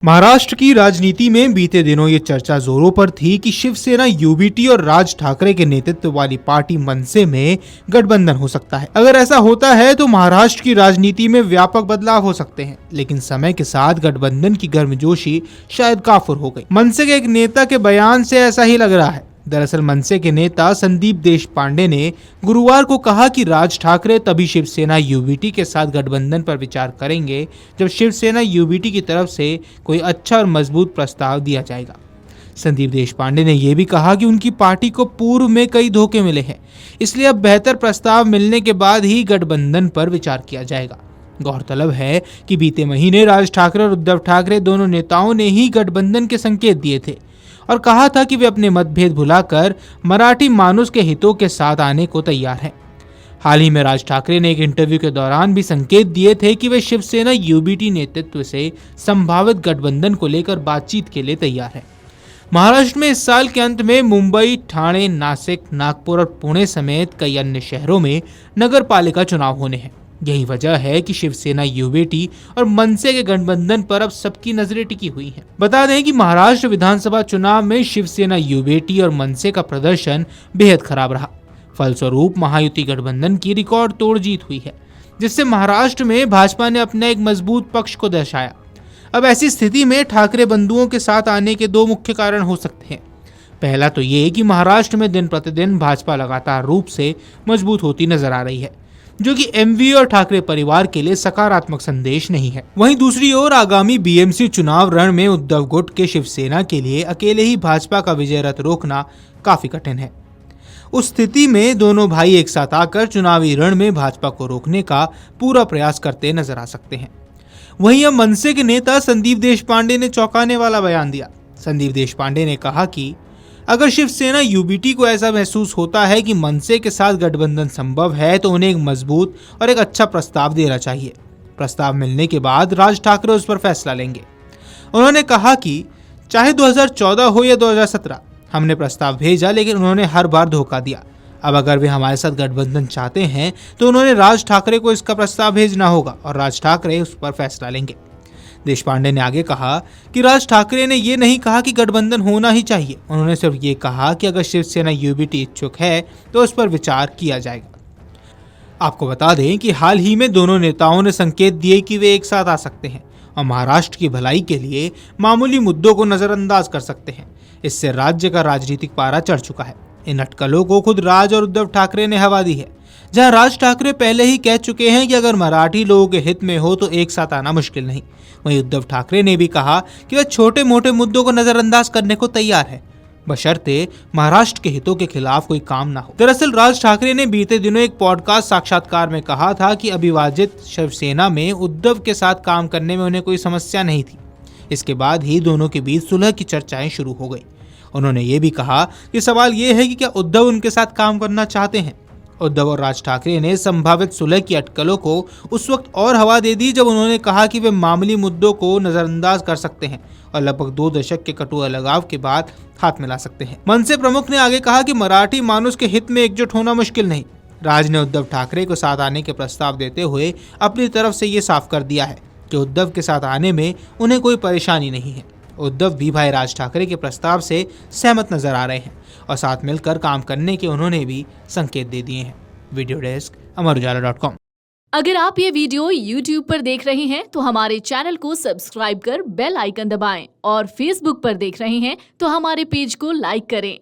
महाराष्ट्र की राजनीति में बीते दिनों ये चर्चा जोरों पर थी कि शिवसेना यूबीटी और राज ठाकरे के नेतृत्व वाली पार्टी मनसे में गठबंधन हो सकता है। अगर ऐसा होता है तो महाराष्ट्र की राजनीति में व्यापक बदलाव हो सकते हैं, लेकिन समय के साथ गठबंधन की गर्मजोशी शायद काफुर हो गई। मनसे के एक नेता के बयान से ऐसा ही लग रहा है। दरअसल मनसे के नेता संदीप देशपांडे ने गुरुवार को कहा कि राज ठाकरे तभी शिवसेना यूबीटी के साथ गठबंधन पर विचार करेंगे जब शिवसेना यूबीटी की तरफ से कोई अच्छा और मजबूत प्रस्ताव दिया जाएगा। संदीप देशपांडे ने यह भी कहा कि उनकी पार्टी को पूर्व में कई धोखे मिले हैं, इसलिए अब बेहतर प्रस्ताव मिलने के बाद ही गठबंधन पर विचार किया जाएगा। गौरतलब है कि बीते महीने राज ठाकरे और उद्धव ठाकरे दोनों नेताओं ने ही गठबंधन के संकेत दिए थे और कहा था कि वे अपने मतभेद भुलाकर मराठी मानुस के हितों के साथ आने को तैयार हैं। हाल ही में राज ठाकरे ने एक इंटरव्यू के दौरान भी संकेत दिए थे कि वे शिवसेना यूबीटी नेतृत्व से संभावित गठबंधन को लेकर बातचीत के लिए तैयार हैं। महाराष्ट्र में इस साल के अंत में मुंबई, ठाणे, नासिक, नागपुर और पुणे समेत कई अन्य शहरों में नगर पालिका चुनाव होने हैं। यही वजह है कि शिवसेना यूबीटी और मनसे के गठबंधन पर अब सबकी नजरें टिकी हुई हैं। बता दें कि महाराष्ट्र विधानसभा चुनाव में शिवसेना यूबीटी और मनसे का प्रदर्शन बेहद खराब रहा। फलस्वरूप महायुति गठबंधन की रिकॉर्ड तोड़ जीत हुई है, जिससे महाराष्ट्र में भाजपा ने अपना एक मजबूत पक्ष को दर्शाया। अब ऐसी स्थिति में ठाकरे बंधुओं के साथ आने के दो मुख्य कारण हो सकते हैं। पहला तो ये कि महाराष्ट्र में दिन प्रतिदिन भाजपा लगातार रूप से मजबूत होती नजर आ रही है, जो कि एमवी और ठाकरे परिवार के लिए सकारात्मक संदेश नहीं है। वहीं दूसरी ओर आगामी बीएमसी चुनाव रण में उद्धव गुट के शिवसेना के लिए अकेले ही भाजपा का विजय रथ रोकना काफी कठिन है। उस स्थिति में दोनों भाई एक साथ आकर चुनावी रण में भाजपा को रोकने का पूरा प्रयास करते नजर आ सकते हैं। वहीं अब मनसे के नेता संदीप देशपांडे ने चौंकाने वाला बयान दिया। संदीप देशपांडे ने कहा कि अगर शिवसेना यूबीटी को ऐसा महसूस होता है कि मनसे के साथ गठबंधन संभव है तो उन्हें एक मजबूत और एक अच्छा प्रस्ताव देना चाहिए। प्रस्ताव मिलने के बाद राज ठाकरे उस पर फैसला लेंगे। उन्होंने कहा कि चाहे 2014 हो या 2017, हमने प्रस्ताव भेजा लेकिन उन्होंने हर बार धोखा दिया। अब अगर वे हमारे साथ गठबंधन चाहते हैं तो उन्होंने राज ठाकरे को इसका प्रस्ताव भेजना होगा और राज ठाकरे उस पर फैसला लेंगे। देशपांडे ने आगे कहा कि राज ठाकरे ने यह नहीं कहा कि गठबंधन होना ही चाहिए। उन्होंने सिर्फ ये कहा कि अगर शिवसेना यूबीटी इच्छुक है तो उस पर विचार किया जाएगा। आपको बता दें कि हाल ही में दोनों नेताओं ने संकेत दिए कि वे एक साथ आ सकते हैं और महाराष्ट्र की भलाई के लिए मामूली मुद्दों को नजरअंदाज कर सकते हैं। इससे राज्य का राजनीतिक पारा चढ़ चुका है। इन अटकलों को खुद राज और उद्धव ठाकरे ने हवा दी है, जहां राज ठाकरे पहले ही कह चुके हैं कि अगर मराठी लोगों के हित में हो तो एक साथ आना मुश्किल नहीं। वहीं उद्धव ठाकरे ने भी कहा कि वह छोटे मोटे मुद्दों को नजरअंदाज करने को तैयार है, बशर्ते महाराष्ट्र के हितों के खिलाफ कोई काम ना हो। दरअसल राज ठाकरे ने बीते दिनों एक पॉडकास्ट साक्षात्कार में कहा था कि अविभाजित शिवसेना में उद्धव के साथ काम करने में उन्हें कोई समस्या नहीं थी। इसके बाद ही दोनों के बीच सुलह की चर्चाएं शुरू हो गई। उन्होंने ये भी कहा कि सवाल ये है कि क्या उद्धव उनके साथ काम करना चाहते हैं। उद्धव और राज ठाकरे ने संभावित सुलह की अटकलों को उस वक्त और हवा दे दी जब उन्होंने कहा कि वे मामूली मुद्दों को नजरअंदाज कर सकते हैं और लगभग 2 दशक के कटु अलगाव के बाद हाथ मिला सकते हैं। मनसे प्रमुख ने आगे कहा कि मराठी मानुस के हित में एकजुट होना मुश्किल नहीं। राज ने उद्धव ठाकरे को साथ आने के प्रस्ताव देते हुए अपनी तरफ से ये साफ कर दिया है कि उद्धव के साथ आने में उन्हें कोई परेशानी नहीं है। उद्धव भी भाई राज ठाकरे के प्रस्ताव से सहमत नजर आ रहे हैं और साथ मिलकर काम करने के उन्होंने भी संकेत दे दिए हैं। Video desk Amarujala dot com. अगर आप ये वीडियो YouTube पर देख रहे हैं तो हमारे चैनल को सब्सक्राइब कर बेल आइकन दबाएं और Facebook पर देख रहे हैं तो हमारे पेज को लाइक करें।